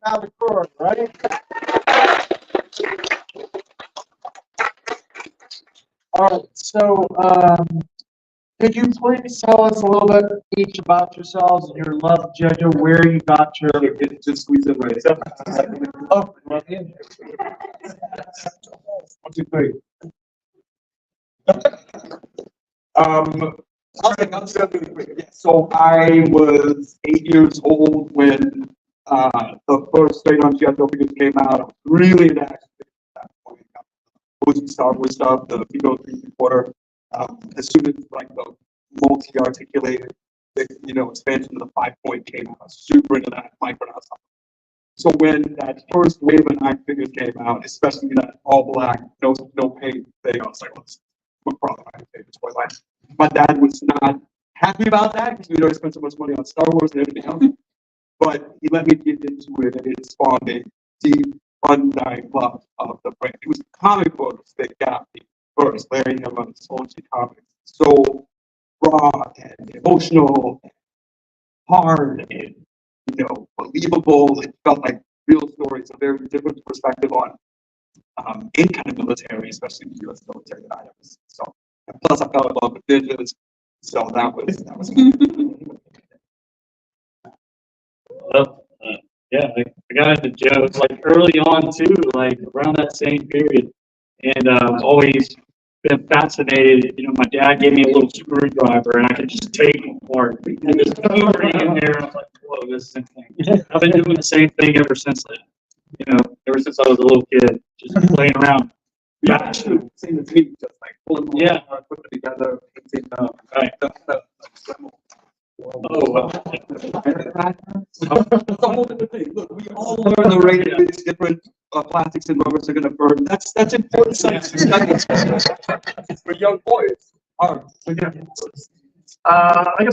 Now the chord, right? All right, so could you please tell us a little bit each about yourselves and your love, Jojo, where you got your just squeeze in right up. oh, love you. 1, 2, 3. I'll say really quick. Yeah, so I was 8 years old when the first straight on Jet figures came out. I was really into action figures at that point. Mostly Star Wars stuff, the Pico 3/4. As soon as like the multi-articulated, expansion of the 5-point came out, I was super into that Micronauts. So when that first wave of 9 figures came out, especially that all black, no paint thing, I was like, well, probably my favorite toy line. My dad was not happy about that because we'd already spent so much money on Star Wars and everything else. But he let me get into it, and it spawned a deep, undying love of the brand. It was comic books that got me first, Larry Hammon's Soldier Comics. So raw and emotional, and hard and believable. It felt like real stories, a very different perspective on any kind of military, especially the U.S. military items. So, and plus I fell in love with ninjas. So that was. Well, yeah, I got into Joe's like early on too, like around that same period, and always been fascinated. My dad gave me a little screwdriver, and I could just take them apart and just put everything in there. And I was like, "Whoa, this is insane!" I've been doing the same thing ever since then. Ever since I was a little kid, just playing around. Yeah, same as me, just like pulling them apart, putting them together, painting Right. Oh, wow. It's a whole different thing. Look, we all learn the rate at which different plastics and rubbers are going to burn. That's important science. It's for young boys. I guess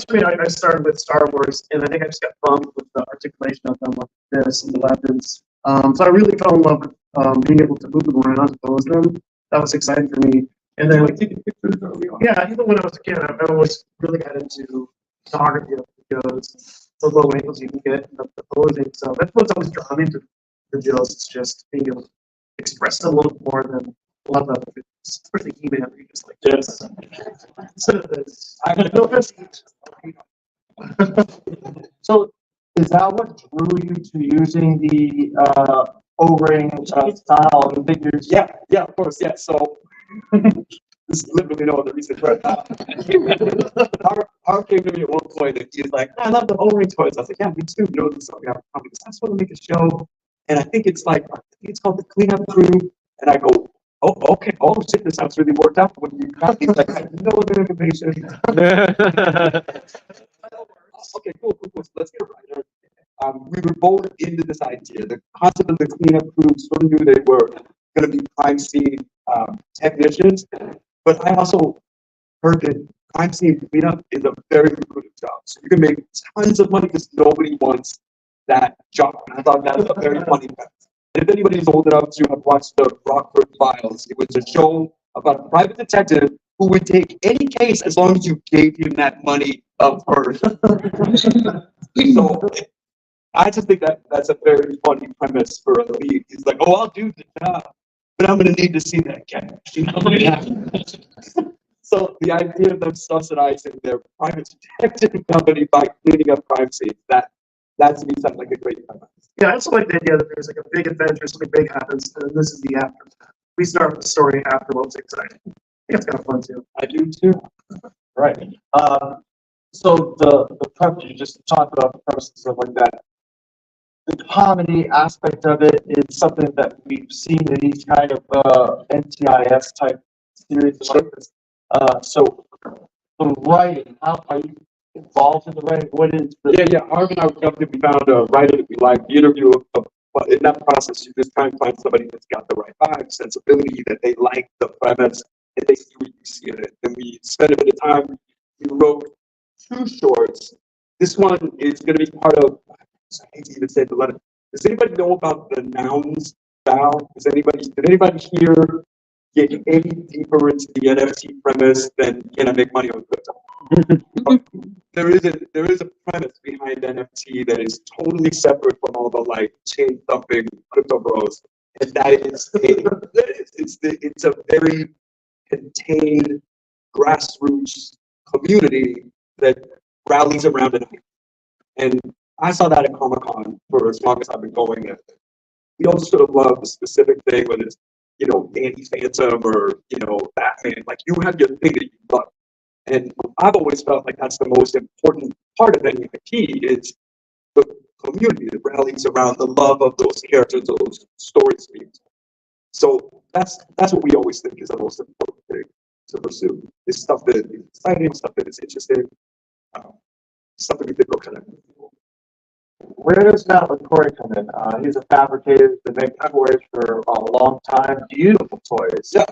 for me, I started with Star Wars, and I think I just got bummed with the articulation of them, like this and the weapons. So I really fell in love with being able to move them around and pose them. That was exciting for me. And then, yeah, even when I was a kid, I always really got into photography of videos, the low angles you can get, the posing. So that's what's always drawn me to the videos. It's just being able to express it a little more than a lot of other videos, especially He-Man, where you just like this. Instead of this, I know this. So is that what drew you to using the O-ring style of the figures? Yeah, of course, yeah. So this is literally no other reason, but Harv came to me at one point and he's like, "I love the O-ring toys." I was like, "Yeah, me too." This is something I just want to make a show, and I think it's called the Cleanup Crew, and I go, "Oh, okay. Oh shit, this sounds really worked out." When you got these, like, I have no other information. Okay, cool. So let's get a writer. We were both into this idea. The concept of the Cleanup Crew, sort of knew they were going to be crime scene technicians, but I also heard that crime scene cleanup is a very lucrative job. So you can make tons of money because nobody wants that job. And I thought that was a very funny fact. And if anybody's old enough to have watched the Rockford Files, it was a show about a private detective who would take any case as long as you gave him that money up first. So I just think that's a very funny premise for a lead. He's like, "Oh, I'll do the job, but I'm going to need to see that cash." So the idea of them subsidizing their private detective company by cleaning up crime scenes, that to me sounds like a great premise. Yeah, I also like the idea that there's like a big adventure, something big happens, and this is the aftermath. We start with the story after what's exciting. I think it's kind of fun too. I do too. Right. So the premise, you just talked about the premise and stuff like that. The comedy aspect of it is something that we've seen in these kind of NTIS type series like this. So the writing, how are you involved in the writing? What is Yeah. Harv and I we found a writer that we liked. The interview but in that process, you just try and find somebody that's got the right vibe, sensibility, that they like the premise, and they see what you see in it. And we spent a bit of time. We wrote 2 shorts. This one is going to be part of. I hate to even say the letter. Does anybody know about the nouns style? Did anybody here get any deeper into the NFT premise than can I make money on crypto? there is a premise behind NFT that is totally separate from all the like chain thumping crypto bros, and that is it's a very contained grassroots community that rallies around an idea. And I saw that at Comic-Con for as long as I've been going there. We don't sort of love the specific thing, whether it's, you know, Danny Phantom or, you know, Batman. Like, you have your thing that you love. And I've always felt like that's the most important part of any NFT is the community that rallies around the love of those characters, those story streams. So that's what we always think is the most important thing to pursue. Is stuff that is exciting, stuff that is interesting, stuff that we think will connect with people. Where does McLeod come in? He's a fabricator that makes toys for a long time. Beautiful toys. Yeah.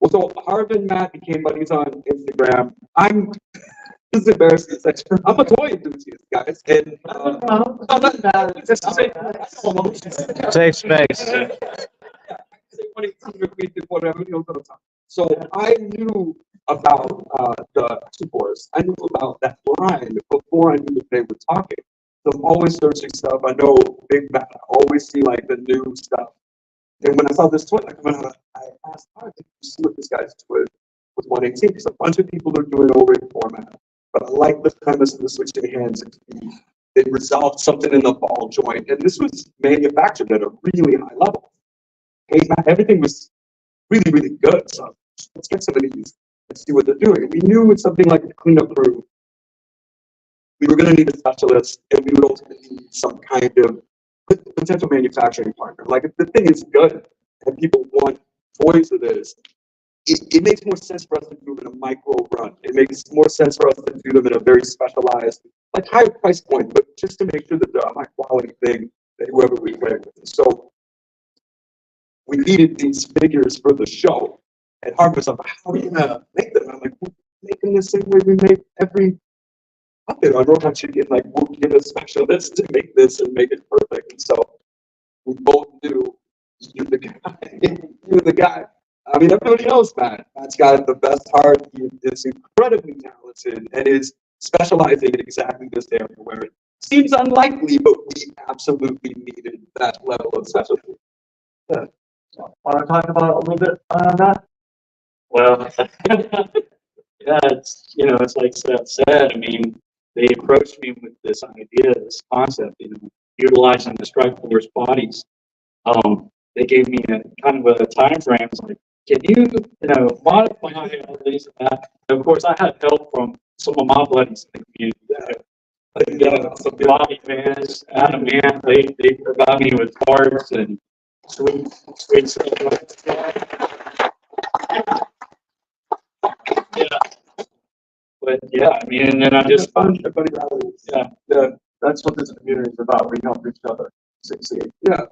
Well, so Harv and Matt became buddies on Instagram. This is embarrassing. I'm a toy enthusiast, guys. And Safe space. So I knew about the Super. I knew about that line before I knew that they were talking. So I'm always searching stuff. I know Big Matt. I always see like the new stuff. And when I saw this toy, like, I asked, "Did you see what this guy's doing with 118?" Because a bunch of people are doing O-ring format. But I like the premise of the switching hands. It resolved something in the ball joint, and this was manufactured at a really high level. Everything was really, really good. So let's get some of these and see what they're doing. We knew with something like the cleanup crew, we were going to need a specialist, and we would also need some kind of potential manufacturing partner. Like, if the thing is good and people want toys of this, it makes more sense for us to do them in a micro run. It makes more sense for us to do them in a very specialized, like higher price point, but just to make sure that they're a high quality thing that whoever we work with. So we needed these figures for the show. And Harv was like, "How are you gonna make them?" I'm like, "We're making the same way we make every puppet on Robot Chicken. Like, we'll get a specialist to make this and make it perfect." And so we both knew you're the guy. You're the guy. I mean, everybody knows Matt. Matt's got the best heart. He is incredibly talented and is specializing in exactly this area where it seems unlikely, but we absolutely needed that level of specialty. Yeah. So, want to talk about a little bit on that? Well, yeah, it's like Seth said. I mean, they approached me with this idea, this concept, utilizing the Strike Force bodies. They gave me a kind of a time frame. It's like, can you, modify all these and that? And of course, I had help from some of my buddies in the community. Some body fans, Adam, man, they provide me with parts and sweet stuff. Yeah. But yeah, I mean, and then I just found everybody rallies. Yeah. That's what this community is about. We help each other succeed. Yeah.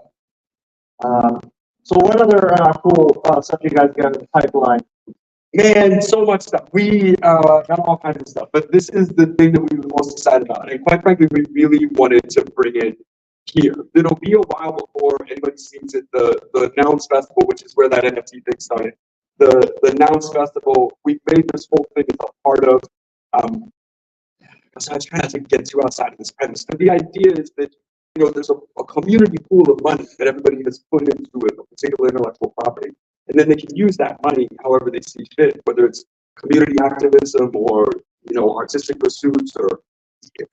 So what other cool stuff you guys got in the pipeline? Man, so much stuff. We got all kinds of stuff, but this is the thing that we were most excited about. And quite frankly, we really wanted to bring it here. It'll be a while before anybody sees it. The Nouns Festival, which is where that NFT thing started. The Nouns Festival, we made this whole thing as a part of, so I was trying not to get too outside of this premise, but the idea is that, there's a community pool of money that everybody has put into it, a particular intellectual property. And then they can use that money however they see fit, whether it's community activism or, artistic pursuits or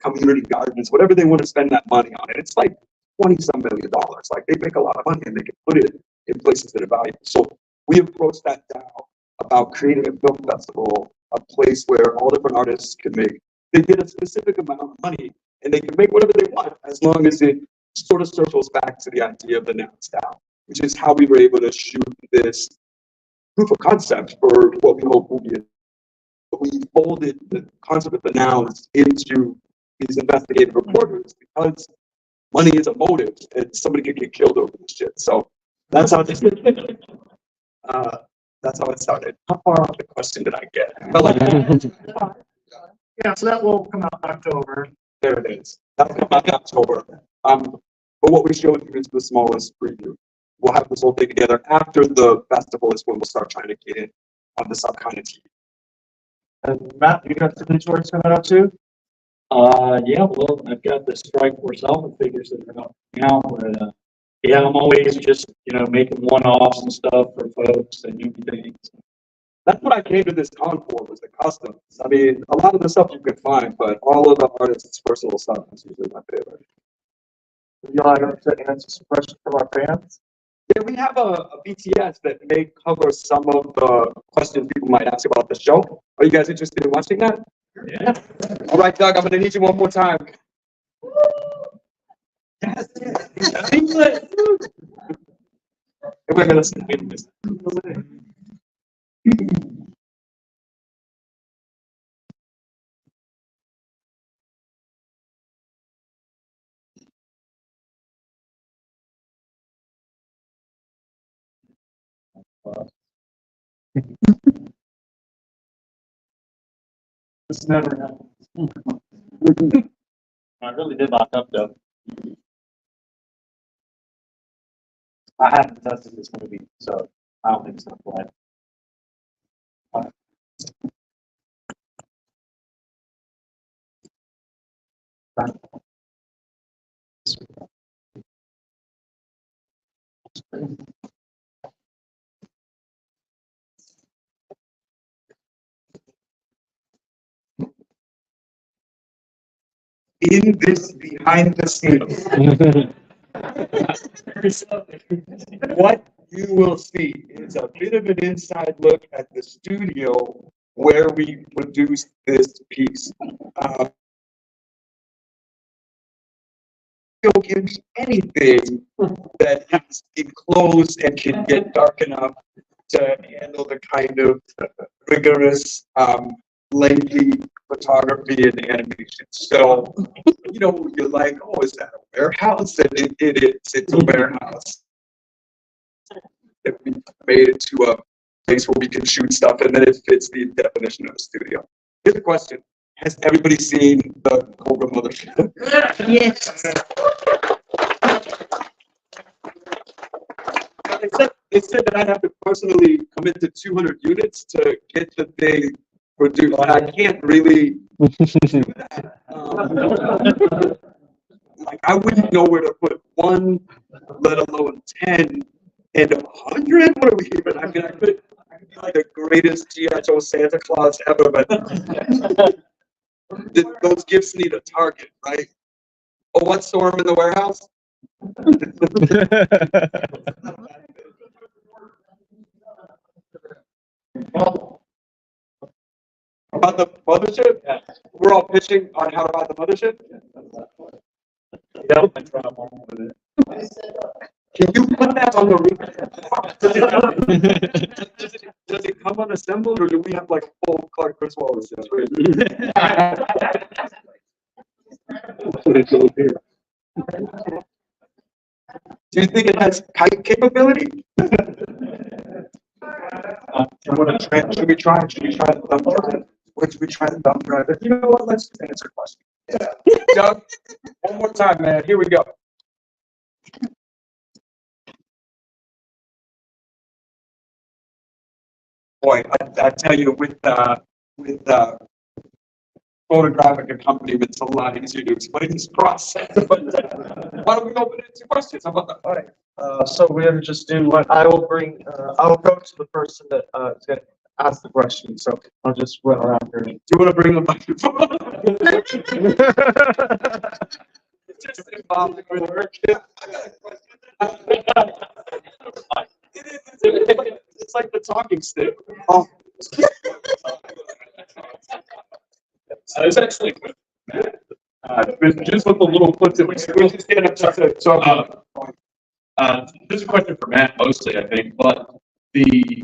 community gardens, whatever they want to spend that money on. And it's like $20-some million. Like, they make a lot of money and they can put it in places that are valuable. So we approached that now about creating a film festival, a place where all different artists can make, they get a specific amount of money and they can make whatever they want, as long as it sort of circles back to the idea of the Nouns DAO, which is how we were able to shoot this proof of concept for what we hope will be. We folded the concept of the nouns into these investigative reporters because money is a motive and somebody could get killed over this shit. So that's how this that's how it started. How far off the question did I get? Yeah, so that will come out in October. There it is. That'll come out in October. But what we showed you is the smallest preview. We'll have this whole thing together. After the festival is when we'll start trying to get in on the sub kind of TV. And Matt, you got some new tours coming up too? Yeah, well, I've got the Strike Force Alpha figures that are out now, but, yeah, I'm always just, making one-offs and stuff for folks and everything. That's what I came to this con for, was the customs. I mean, a lot of the stuff you can find, but all of the artists' personal stuff is usually my favorite. You like to answer some questions from our fans? Yeah, we have a BTS that may cover some of the questions people might ask about the show. Are you guys interested in watching that? Yeah. All right, Doug, I'm gonna need you one more time. Yes. Wait a minute. This never happens. I really did lock up though. I haven't tested this movie, so I don't think it's gonna play. In this behind the scenes, what you will see is a bit of an inside look at the studio where we produced this piece. It can be anything that is enclosed and can get dark enough to handle the kind of rigorous, lengthy photography and animation. So, you're like, oh, is that a warehouse? And it is. It's a warehouse. If we made it to a place where we can shoot stuff, and then it fits the definition of a studio. Here's a question. Has everybody seen the Cobra Mothership? Yes. They said that I'd have to personally commit to 200 units to get the thing produced. I can't really do that. Like, I wouldn't know where to put one, let alone 10 and 100. What are we even? I mean, I could be like the greatest G.I. Joe Santa Claus ever, but those gifts need a target, right? Oh, what store in the warehouse? About the mothership? Yeah. We're all pitching on how to buy the mothership? That was my problem with it. Can you put that on the does it come unassembled, or do we have like full Clark Griswold situation? Do you think it has kite capability? Should we try the thumb drive? Should we try the thumb drive? You know what? Let's just answer questions. Doug, one more time, man. Here we go. Boy, I tell you, with photographic accompaniment, it's a lot easier to explain this process. But why don't we open it to questions? How about that? All right, so we're gonna just do what I will bring, I'll go to the person that, is gonna ask the question, so I'll just run around here. Do you want to bring a microphone? It's just involved with work. It's like the talking stick. Oh. It's actually good. Just with the little clip that we Just stand up, so, this is a question for Matt mostly, I think, but the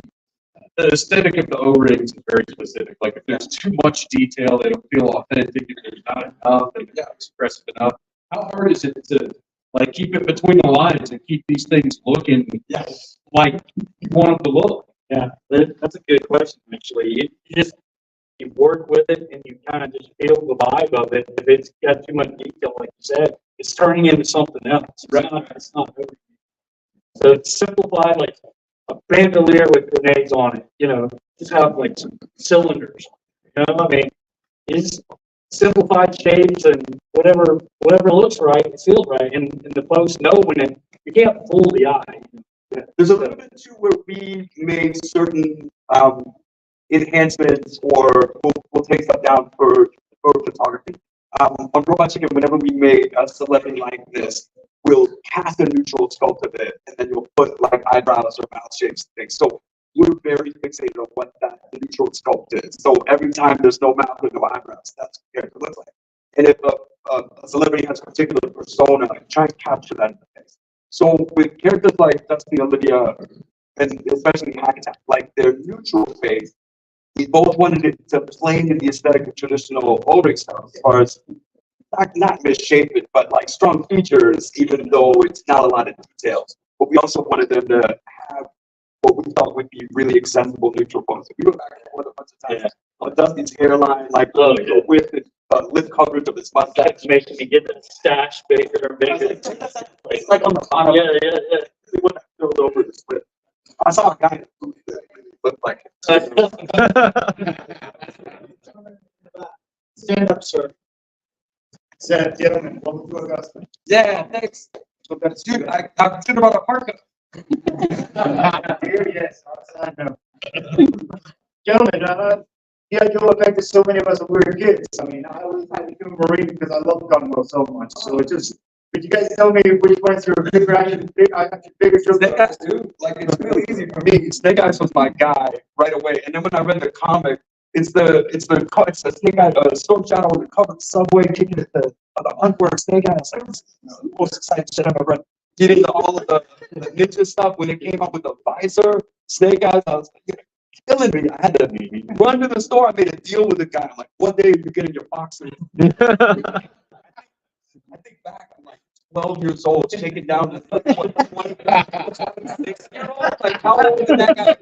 aesthetic of the O-rings is very specific. Like, if there's too much detail, they don't feel authentic. If there's not enough, they're not expressive enough. How hard is it to like keep it between the lines and keep these things looking like you want them to look? Yeah, that's a good question, actually. You work with it and you kind of just feel the vibe of it. If it's got too much detail, like you said, it's turning into something else. It's not over. So it's simplified, like a bandolier with grenades on it, just have like some cylinders. I mean, it's simplified shapes and whatever looks right, it feels right, and the folks know you can't fool the eye. There's a little bit too where we made certain enhancements, or we'll take stuff down for photography. On Robot Chicken, whenever we make a celebrity like this, we'll cast a neutral sculpt of it, and then you'll put like eyebrows or mouth shapes and things. So we're very fixated on what that neutral sculpt is. So every time there's no mouth or no eyebrows, that's what the character looks like. And if a celebrity has a particular persona, try and capture that in the face. So with characters like Dusty, Olivia, and especially Hack Attack, like their neutral face, we both wanted it to play into the aesthetic of traditional Ulrich style, as far as not misshapen, but like strong features, even though it's not a lot of details. But we also wanted them to have what we thought would be really accessible neutral photos. We went back and forth a bunch of times on Dusty's hairline, like with the lip coverage of his mustache. That's making me get the stash bigger and bigger. It's like on the bottom. Yeah. It wouldn't have filled over this lip. I saw a guy in a movie that looked like it. Stand up, sir. Seth, gentlemen, welcome to Augusta. Yeah, thanks. So that's dude. I'm thinking about a parka. Here, yes, outside now. Gentlemen, yeah, Joe affected so many of us when we were kids. I mean, I always had to do Marine because I love gun world so much. So it just, could you guys tell me which ones your bigger action, bigger Joe? Snake Eyes, dude. Like, it's really easy for me. Snake Eyes was my guy right away. And then when I read the comic, it's the Snake Eyes, Storm Shadow on the cover of Subway, kicking at the Huntwork Snake Eyes. Like, it's the most exciting shit I've ever read. Getting all of the ninja stuff when it came out with the visor, Snake Eyes, I was like, you're killing me. I had to run to the store. I made a deal with the guy. I'm like, one day you're getting your boxer. I think back, I'm like 12 years old, shaking down to 26-year-old. Like, how old is that guy?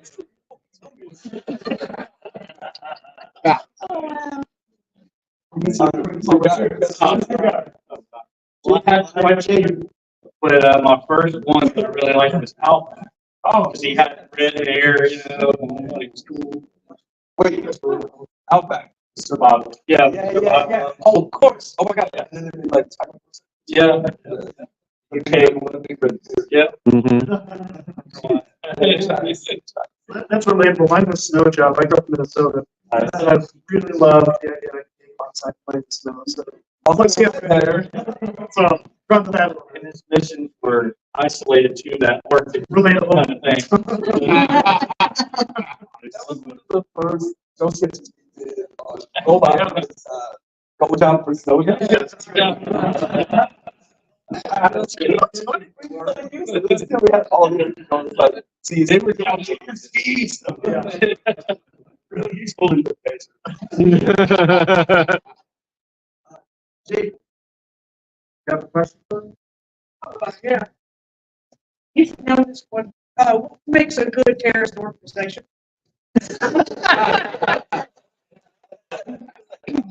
Well, I had my chicken, but my first one that I really liked was Outback. Oh, because he had red hair, like it's cool. Wait, Outback. Survival. Yeah. Oh, of course. Oh my God. Yeah. And then they like, Yeah. okay, Yeah. That's relatable. Mine was snow job. I grew up in Minnesota. I really love the idea of being outside playing snow. So let's get there. So run to that. And his missions were isolated to that work. Relatable. Kind of thing. the first Joseph go by couple times for snow. That's good. We had all the but see, they were down chicken skis. Really useful in the face. Jake, you have a question? Yeah. You should know this one. What makes a good terrorist organization?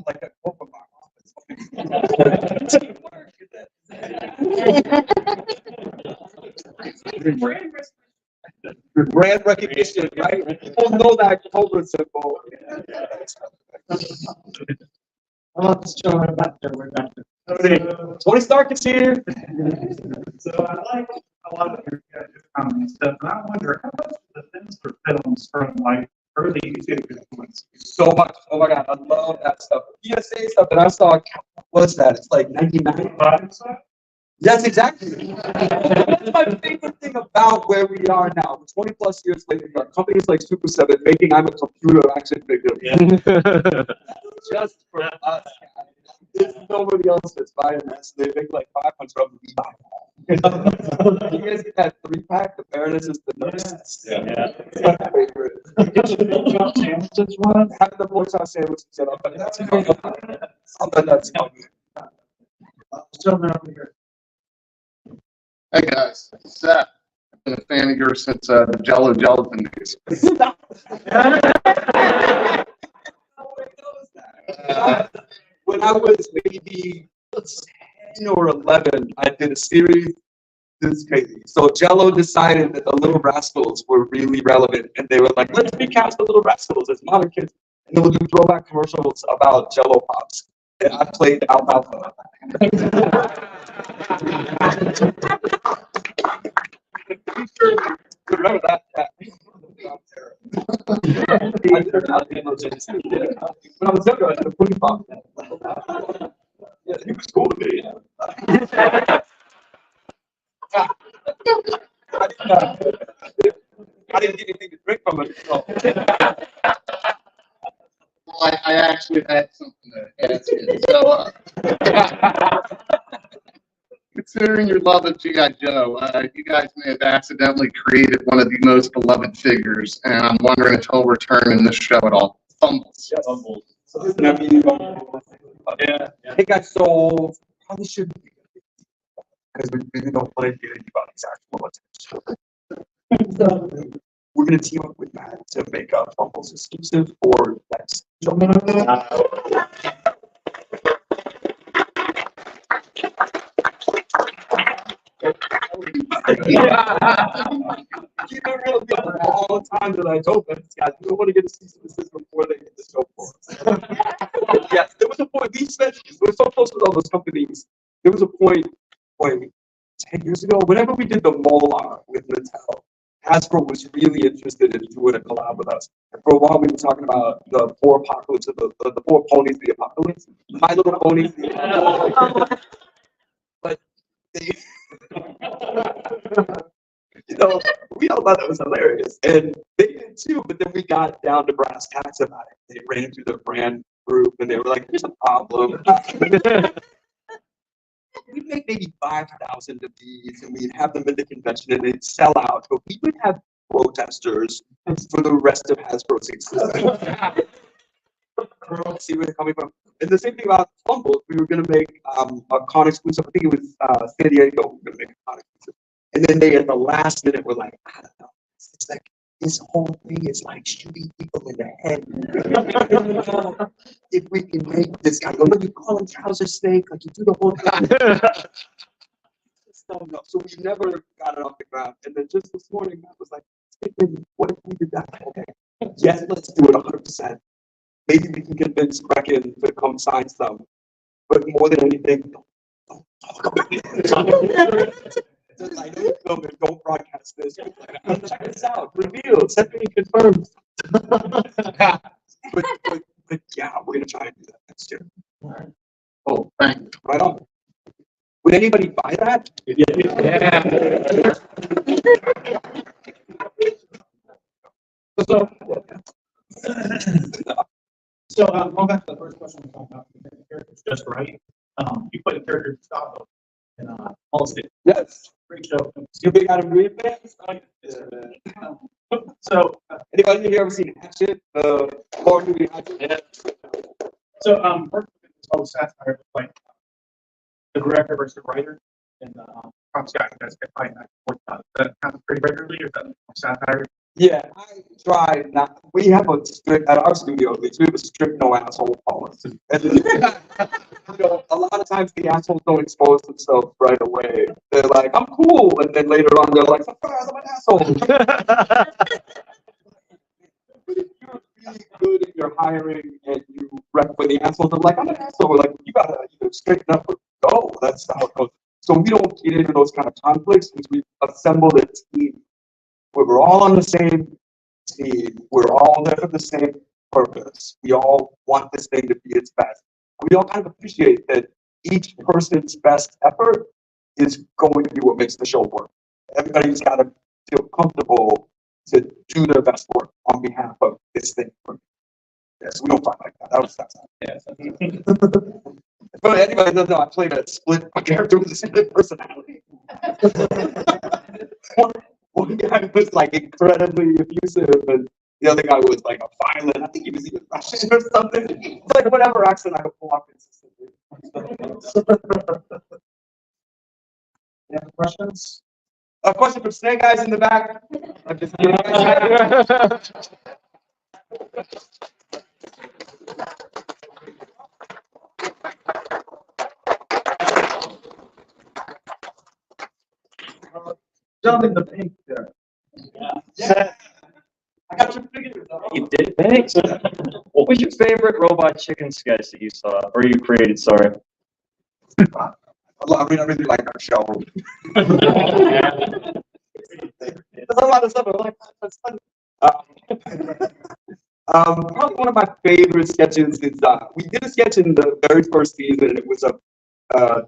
Like a Pokemon office. Brand recognition, right? People know that Cobra symbol. I love this children back there. We're back there. Tony Stark is here. So I like a lot of your guys' comments stuff, and I wonder how much of the things for films from like early YouTube influence. So much. Oh my God, I love that stuff. PSA stuff that I saw. What's that? It's like 1995. Yes, exactly. That's my favorite thing about where we are now. 20 plus years later, you got companies like Super 7 making I'm a computer action figure. Just for us. There's nobody else that's buying this. They make like 500 of them. You guys get that 3-pack, the Baroness is the nurse. Yeah. It's my favorite. Having the pork chop sandwich set up, but that's something that's Gentlemen over here. Hey guys, Seth. I've been a fan of yours since the Jello Gelatin days. When I was maybe 10 or 11, I did a series. This is crazy. So Jello decided that the Little Rascals were really relevant, and they were like, let's recast the Little Rascals as modern kids, and then we'll do throwback commercials about Jello pops. and I played alfalfa. Remember that? When I was younger, I had a putting pop. Yeah, he was cool to me. I didn't get anything to drink from it. So. Well, I actually had something to ask you. So, considering your love of G.I. Joe, you guys may have accidentally created one of the most beloved figures, and I'm wondering if he'll return in this show at all. Fumbles. Yes. So this is gonna be, Yeah. hey guys, so probably shouldn't be. Because we really don't play the anybody's actual attention. So we're gonna team up with Matt to make a Fumbles exclusive for next. Keep it real good. All the time that I told them, guys, we don't want to get a cease and desist before they get the show for us. Yes, there was a point, we spent, we're so close with all those companies. There was a point, like 10 years ago, whenever we did the Molar with Mattel, Hasbro was really interested in doing a collab with us. And for a while, we were talking about the four apocalypse, of the four ponies, the apocalypse, My Little Ponies. But they, you know, we all thought that was hilarious, and they did too. But then we got down to brass tacks about it. They ran through the brand group, and they were like, "There's a problem." We'd make maybe 5,000 of these, and we'd have them at the convention, and they'd sell out. But we would have protesters for the rest of Hasbro's existence. See where they're coming from. And the same thing about Fumbles. We were going to make a con exclusive. I think it was San Diego. We were going to make a con exclusive. And then they, at the last minute, were like, I don't know. It's like, this whole thing is like shooting people in the head. If we can make this guy go, look, you call him Trouser Snake, like you do the whole thing. So we never got it off the ground. And then just this morning, I was like, what if we did that? Okay. Yes, let's do it 100%. Maybe we can convince Brecken to come sign some. But more than anything, don't talk about it. I know you film it, don't broadcast this. Check this out. Reveal. Stephanie confirms. but yeah, we're gonna try and do that next year. Oh, thank you. Right on. Would anybody buy that? So, going back to the first question, we talked about the characters just right. You put a character in style and all state. Yes. Great show. You big Adam Green fans? So, Anybody here ever seen Hatchet? Horror movie Hatchet? yeah. So, working with this whole satire, like the director versus the writer, and props guys get fighting back and forth. That happens pretty regularly, or is that satire? Yeah, I try not. We have a strict at our studio. At least we have a strict no asshole policy. And you know, a lot of times the assholes don't expose themselves right away. They're like, "I'm cool," and then later on they're like, "Surprise, I'm an asshole." But if you're really good and you're hiring and you rep for the assholes, I'm like, "I'm an asshole." We're like, you gotta either straighten up or go. That's how it goes. So we don't get into those kind of conflicts because we've assembled a team where we're all on the same team. We're all there for the same purpose. We all want this thing to be its best. We all kind of appreciate that each person's best effort is going to be what makes the show work. Everybody's got to feel comfortable to do their best work on behalf of this thing. Yes, we don't fight like that. That was But anybody doesn't know, I played a character with a split personality. One guy was like incredibly abusive, and the other guy was like a violent. I think he was even Russian or something. It's like whatever accent I could pull off consistently. You have questions? A question from Snake Eyes in the back. I'm just kidding. Jump in the pink there. Yeah. I got your figures. You did, thanks. We was your favorite Robot Chicken sketch that you saw or you created? Sorry. I really like our show. There's a lot of stuff. I'm like, that's fun. Probably one of my favorite sketches is we did a sketch in the very first season. And it was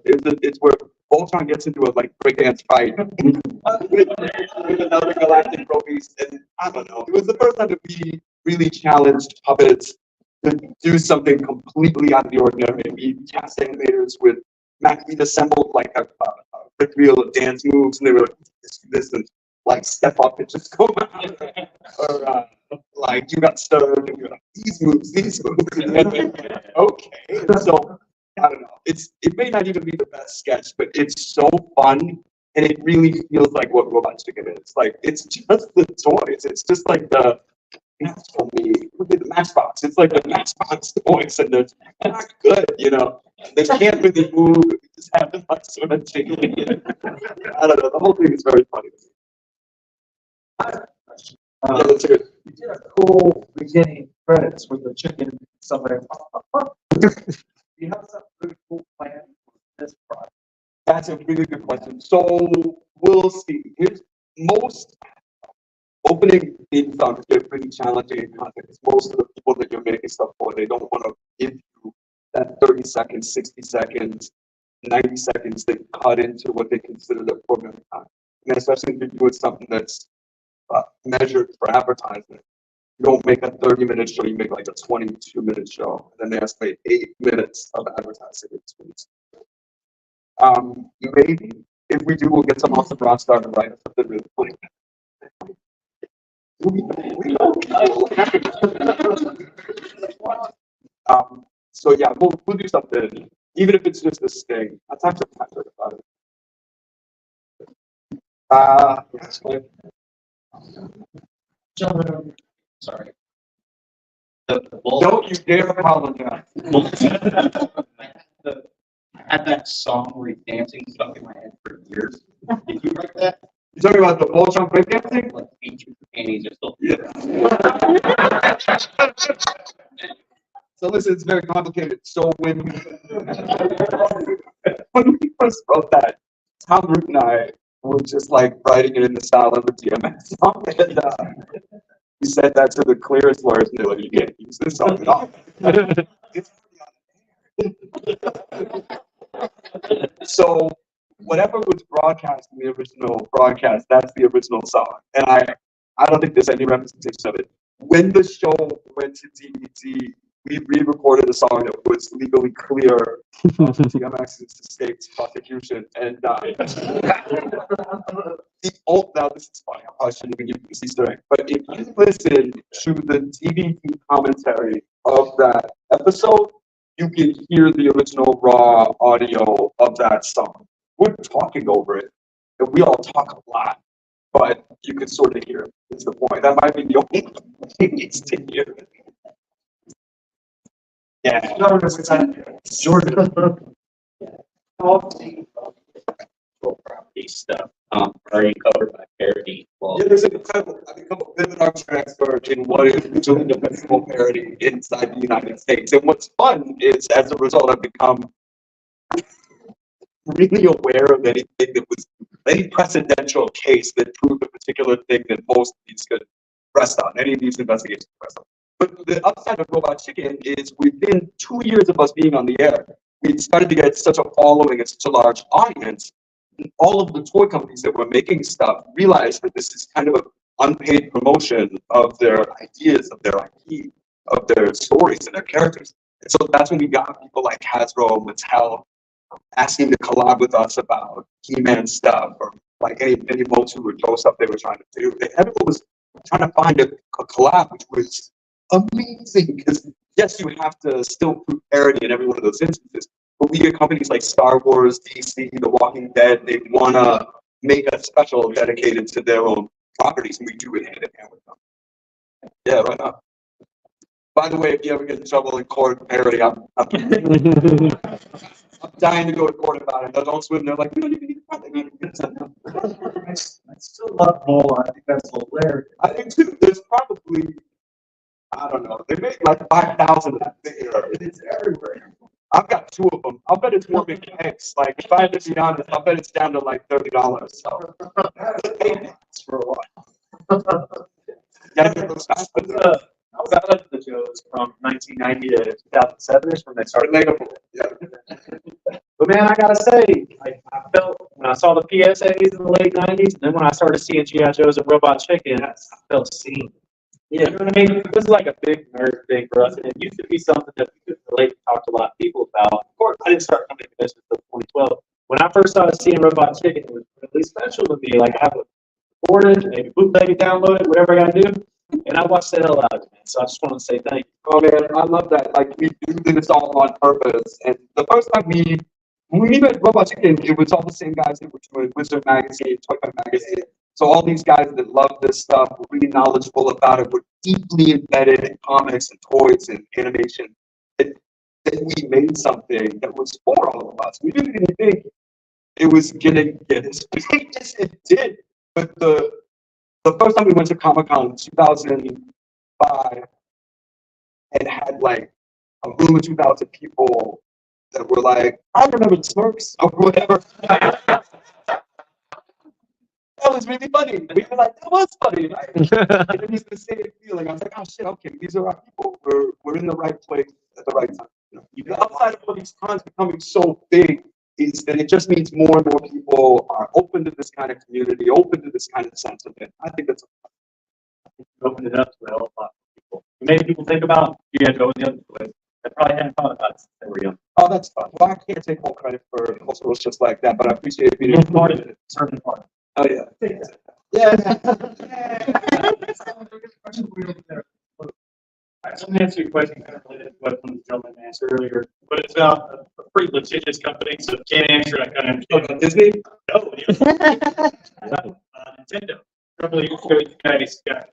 it's where Voltron gets into a like breakdance fight with another galactic pro beast, and I don't know. It was the first time that we really challenged puppets to do something completely out of the ordinary. We cast animators with McLeod assembled like a brick reel of dance moves, and they were like, this and like step up and just go out. Or like you got stirred and you're like, these moves. Okay. So I don't know. It may not even be the best sketch, but it's so fun and it really feels like what Robot Chicken is. Like it's just the toys. It's just like the look at the Matchbox. It's like the Matchbox toys, and they're not good, you know. They can't really move. We just have them like sort of jiggling. I don't know. The whole thing is very funny. Yeah, that's good. You did a cool beginning credits with the chicken and somebody. You have some really cool plan for this project. That's a really good question. So we'll see. Here's most opening theme songs get pretty challenging in context. Most of the people that you're making stuff for, they don't want to give you that 30 seconds, 60 seconds, 90 seconds they cut into what they consider their programming time. And especially if you're doing something that's measured for advertisement. You don't make a 30-minute show, you make like a 22-minute show. And then they estimate 8 minutes of advertising experience. Maybe if we do, we'll get some awesome rock star to write us something really funny. So yeah, we'll do something, even if it's just a sting. I'll talk to Patrick about it. Sorry. Don't you dare apologize. I had that song where he's dancing stuck in my head for years. Did you write that? You talking about the Voltron breakdancing? Like features panties or still. Yeah. So listen, it's very complicated. So when we first wrote that, Tom Root and I were just like writing it in the style of a DMX song. And we said that to the clearest lawyers, and they're like, you can't use this song at all. So whatever was broadcast in the original broadcast, that's the original song. And I don't think there's any representation of it. When the show went to DVD, we re-recorded a song that was legally clear of DMX's state's prosecution. And now this is funny. I probably shouldn't even give you this Easter egg. But if you listen to the DVD commentary of that episode, you can hear the original raw audio of that song. We're talking over it, and we all talk a lot, but you can sort of hear it. Is the point. That might be the only thing needs to hear. Yeah. Jordan. Property stuff. Are you covered by parody? Well, Yeah, I've become a bit of an armchair expert in what is usually defensible parody inside the United States. And what's fun is, as a result, I've become really aware of anything that was any precedential case that proved a particular thing that most of these could rest on, any of these investigations could rest on. But the upside of Robot Chicken is within 2 years of us being on the air, we started to get such a following and such a large audience. All of the toy companies that were making stuff realized that this is kind of an unpaid promotion of their ideas, of their IP, of their stories and their characters. And so that's when we got people like Hasbro, Mattel, asking to collab with us about He-Man stuff, or like any Motu or Joe stuff they were trying to do. Everyone was trying to find a collab, which was amazing, because yes, you have to still prove parody in every one of those instances, but we get companies like Star Wars, DC, The Walking Dead, they want to make a special dedicated to their own properties, and we do it hand in hand with them. Yeah, right now. By the way, if you ever get in trouble in court parody, I'm dying to go to court about it. Don't swim there like, we don't even need to. I still love Bola. I think that's hilarious. I think too, there's probably, I don't know. They make like 5,000 of that thing. It's everywhere. I've got 2 of them. I'll bet it's more big eggs. Like, if I have to be honest, I'll bet it's down to like $30. So, for a while. Gotta get those fast. I was out at the Joes from 1990 to 2007 is when they started making them. Yeah. But man, I gotta say, I felt when I saw the PSAs in the late 90s, and then when I started seeing G.I. Joes and Robot Chicken, I felt seen. You know what I mean? It was like a big nerd thing for us, and it used to be something that we could relate and talk to a lot of people about. Of course, I didn't start coming to this until 2012. When I first started seeing Robot Chicken, it was really special to me. Like, I have it recorded, maybe bootleg it, download it, whatever I gotta do. And I watched the hell out of it, man. So I just want to say thank you. Oh man, I love that. Like, we do this all on purpose. And the first time when we met Robot Chicken, it was all the same guys that were doing Wizard Magazine, Toy Gun Magazine. So all these guys that love this stuff, were really knowledgeable about it, were deeply embedded in comics and toys and animation. And then we made something that was for all of us. We didn't even think it was gonna get as big as it did. But the first time we went to Comic-Con in 2005 and had like a room of 2,000 people that were like, I remember the Smurfs or whatever. That was really funny. We were like, that was funny, right? And it was the same feeling. I was like, oh shit, okay, these are our people. We're in the right place at the right time. You know, outside of all these cons becoming so big, is that it just means more and more people are open to this kind of community, open to this kind of sentiment. I think that's Opened it up to a hell of a lot of people. It made people think about G.I. Joe in the other way. They probably hadn't thought about it since they were young. oh, that's fun. Well, I can't take all credit for most rules just like that, but I appreciate being Part of it, certainly part of it. Oh yeah. Yeah. So I'm gonna answer your question kind of related to what the gentleman answered earlier, but it's about a pretty litigious company, so if you can't answer, I kind of understand. Disney? No, Nintendo. A couple of years ago, you guys got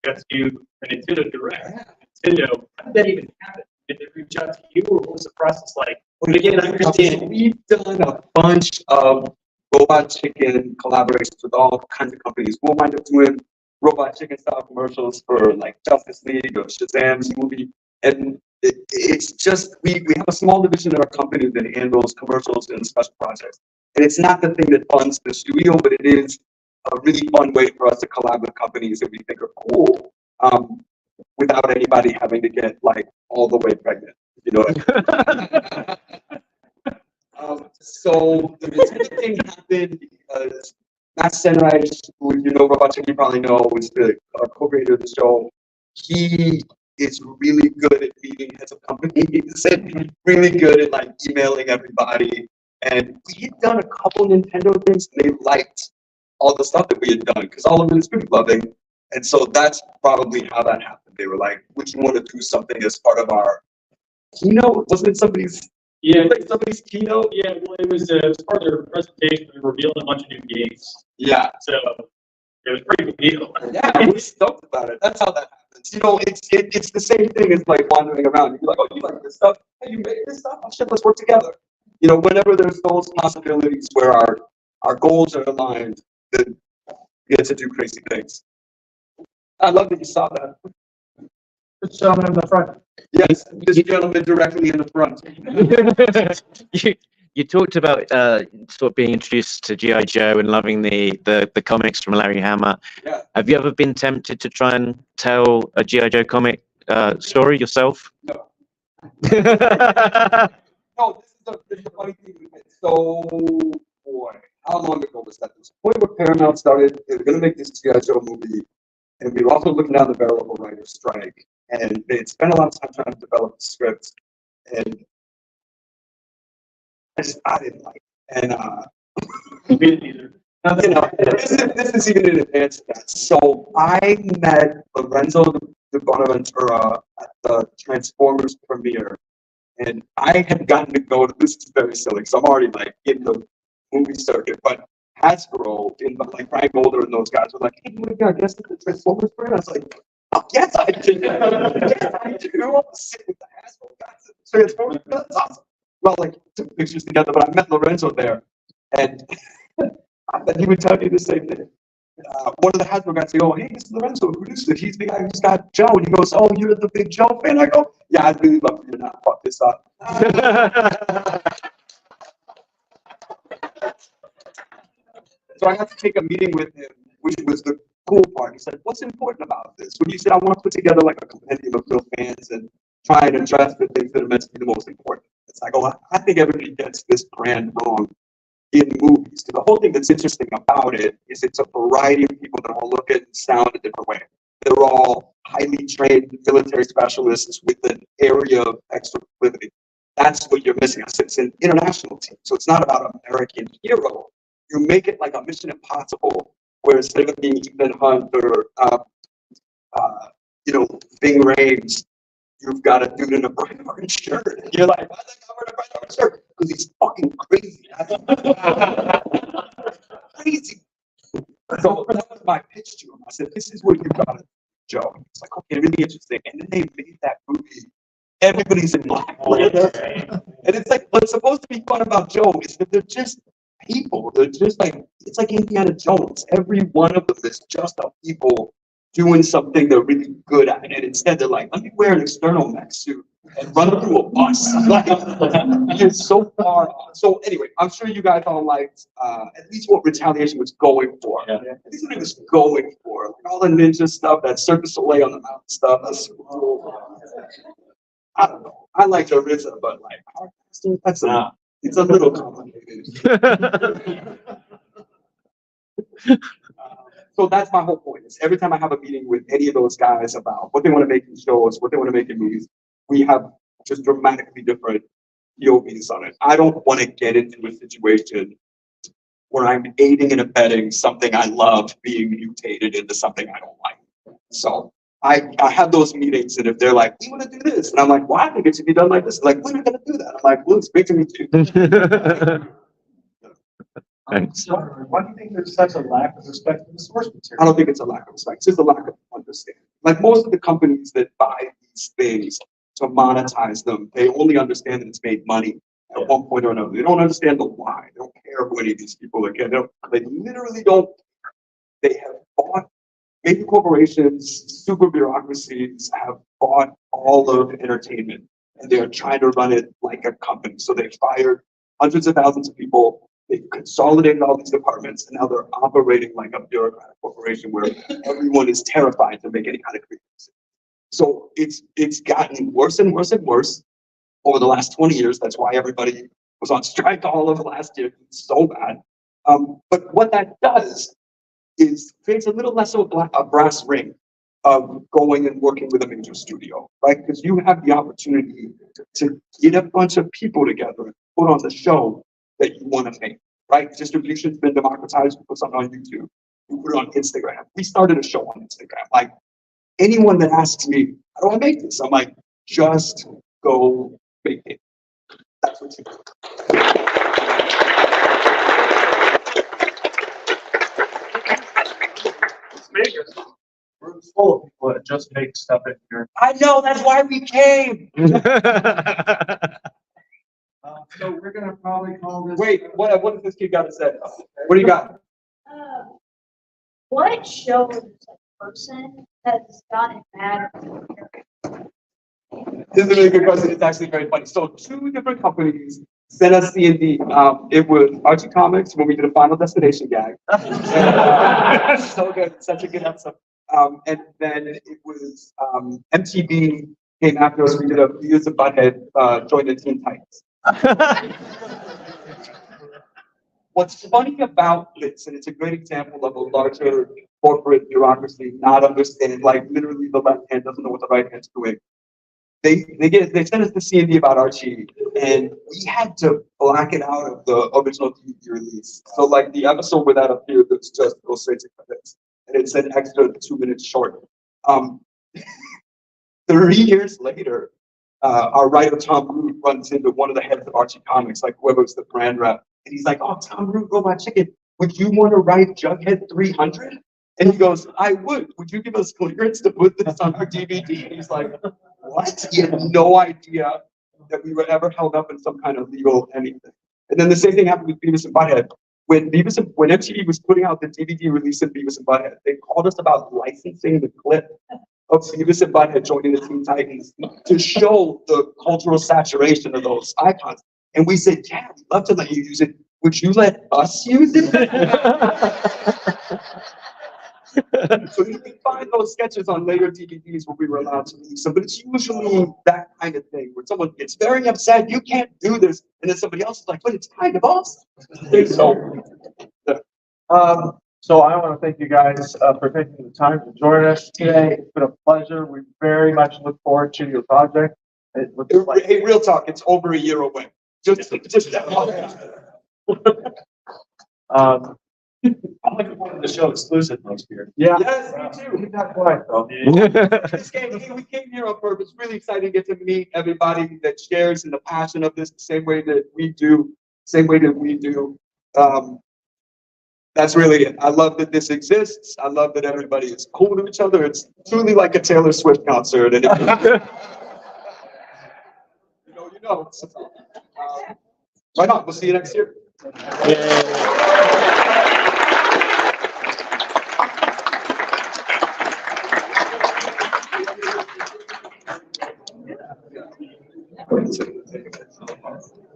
to do a Nintendo Direct. Nintendo, how did that even happen? Did they reach out to you, or what was the process like? Well, again, I understand. We've done a bunch of Robot Chicken collaborations with all kinds of companies. We'll wind up doing Robot Chicken style commercials for like Justice League or Shazam's movie. And it's just, we have a small division of our company that handles commercials and special projects. And it's not the thing that funds the studio, but it is a really fun way for us to collab with companies that we think are cool, without anybody having to get like all the way pregnant. You know what I mean? So the Nintendo thing happened because Matt Senreich, who you know Robot Chicken, you probably know, was the co-creator of the show. He is really good at meeting heads of companies and really good at like emailing everybody. And we had done a couple Nintendo things, and they liked all the stuff that we had done because all of it is pretty loving. And so that's probably how that happened. They were like, would you want to do something as part of our keynote? Wasn't it somebody's? Yeah, like somebody's keynote? yeah, well, it was part of their presentation. We revealed a bunch of new games. Yeah. So it was a pretty big deal. Yeah, I was stoked about it. That's how that happens. You know, it's the same thing as like wandering around. You're like, oh, you like this stuff? Hey, you made this stuff? Oh shit, let's work together. You know, whenever there's those possibilities where our goals are aligned, then we get to do crazy things. I love that you saw that. The gentleman in the front. Yes, this gentleman directly in the front. You talked about sort of being introduced to G.I. Joe and loving the comics from Larry Hama. Yeah. Have you ever been tempted to try and tell a G.I. Joe comic story yourself? No. No, this is a funny thing. So, boy, how long ago was that? There was a point where Paramount started, they were going to make this G.I. Joe movie, and we were also looking down the barrel of a writer's strike. And they had spent a lot of time trying to develop the script, and I didn't like it. And, Me neither. you know, this is even in advance of that. So I met Lorenzo de Bonaventura at the Transformers premiere, and I had gotten to go to, this is very silly, so I'm already like in the movie circuit, but Hasbro, like Brian Golder and those guys were like, hey, you want to be our guest at the Transformers premiere? I was like, oh, yes, I do. Yes, I do. I want to sit with the Hasbro guys at the Transformers. That's awesome. Well, like, took pictures together, but I met Lorenzo there, and I bet he would tell you the same thing. one of the Hasbro guys say, "Oh, hey, this is Lorenzo, the producer. He's the guy who's got Joe." And he goes, "Oh, you're the big Joe fan?" I go, "Yeah, I'd really love for you to not fuck this up." So I had to take a meeting with him, which was the cool part. He said, "What's important about this?" When he said, "I want to put together like a compendium of real fans and try and address the things that are meant to be the most important." It's like, "Oh, I think everybody gets this brand wrong in movies." So the whole thing that's interesting about it is it's a variety of people that all look at and sound a different way. They're all highly trained military specialists with an area of extra proclivity. That's what you're missing. It's an international team, so it's not about an American hero. You make it like a Mission Impossible, where instead of being Ethan Hunt or Ving Rhames, you've got a dude in a bright orange shirt. And you're like, "Why is that guy wearing a bright orange shirt?" Because he's fucking crazy. Crazy. So that was my pitch to him. I said, "This is what you got to do, Joe." It's like, "Okay, really interesting." And then they made that movie. Everybody's in black leather. And it's like, what's supposed to be fun about Joe is that they're just people. They're just like, it's like Indiana Jones. Every one of them is just a people doing something they're really good at. And instead they're like, "Let me wear an external mech suit and run through a bus." Like, you're so far off. So anyway, I'm sure you guys all liked at least what Retaliation was going for. Yeah. At least what it was going for. Like all the ninja stuff, that Cirque du Soleil on the mountain stuff. That's super cool. I don't know. I like the RZA, but like, that's it's a little complicated. So that's my whole point. Is every time I have a meeting with any of those guys about what they want to make in shows, what they want to make in movies, we have just dramatically different POVs on it. I don't want to get into a situation where I'm aiding and abetting something I love being mutated into something I don't like. So I have those meetings, and if they're like, "We want to do this," and I'm like, "Well, I think it should be done like this." Like, "We're not going to do that." I'm like, "Well, it's big to me too." Thanks. So why do you think there's such a lack of respect for the source I material? don't think it's a lack of respect. It's just a lack of understanding. Like most of the companies that buy these things to monetize them, they only understand that it's made money at one point or another. They don't understand the why. They don't care who any of these people are getting. They literally don't. They have bought, major corporations, super bureaucracies have bought all of entertainment, and they're trying to run it like a company. So they fired hundreds of thousands of people. They've consolidated all these departments, and now they're operating like a bureaucratic corporation where everyone is terrified to make any kind of creative decision. So it's gotten worse and worse and worse over the last 20 years. That's why everybody was on strike all of last year. It's so bad. But what that does is creates a little less of a brass ring of going and working with a major studio, right? Because you have the opportunity to get a bunch of people together and put on the show that you want to make, right? Distribution's been democratized. You put something on YouTube, you put it on Instagram. We started a show on Instagram. Like anyone that asks me, "How do I make this?" I'm like, just go make it. That's what you do. It's major. We're full of people that just make stuff in here. I know, that's why we came. So we're gonna probably call this. Wait, what does this kid got to say? What do you got? What show is a person has gotten mad? This is a really good question. It's actually very funny. So two different companies sent us D&D. It was Archie Comics when we did a Final Destination gag. And, so good, such a good episode. And then it was MTV came after us. We did a Beavis and Butthead joined the Teen Titans. What's funny about this, and it's a great example of a larger corporate bureaucracy not understanding, like literally the left hand doesn't know what the right hand's doing. They sent us the C&D about Archie, and we had to black it out of the original DVD release. So like the episode where that appeared, that's just goes straight to credits, and it's an extra 2 minutes short. 3 years later, our writer Tom Root runs into one of the heads of Archie Comics, like whoever's the brand rep, and he's like, "Oh, Tom Root, Robot Chicken, would you want to write Jughead 300?" And he goes, "I would. Would you give us clearance to put this on our DVD?" And he's like, "What?" He had no idea that we were ever held up in some kind of legal anything. And then the same thing happened with Beavis and Butthead. when when MTV was putting out the DVD release of Beavis and Butthead, they called us about licensing the clip of Beavis and Butthead joining the Teen Titans to show the cultural saturation of those icons. And we said, yeah, we'd love to let you use it. Would you let us use it? So you can find those sketches on later DVDs where we were allowed to use them, but it's usually that kind of thing where someone gets very upset, you can't do this, and then somebody else is like, but it's kind of awesome. So I want to thank you guys for taking the time to join us today. It's been a pleasure. We very much look forward to your project. It looks like Hey, real talk, it's over a year away. Just I'm looking forward to the show exclusive next year. yeah. Yes, me too. Keep that quiet though. We came here on purpose. Really excited to get to meet everybody that shares in the passion of this the same way that we do. That's really it. I love that this exists. I love that everybody is cool to each other. It's truly like a Taylor Swift concert. And you know. Right on. We'll see you next year.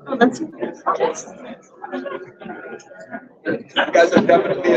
Oh, that's. You guys are definitely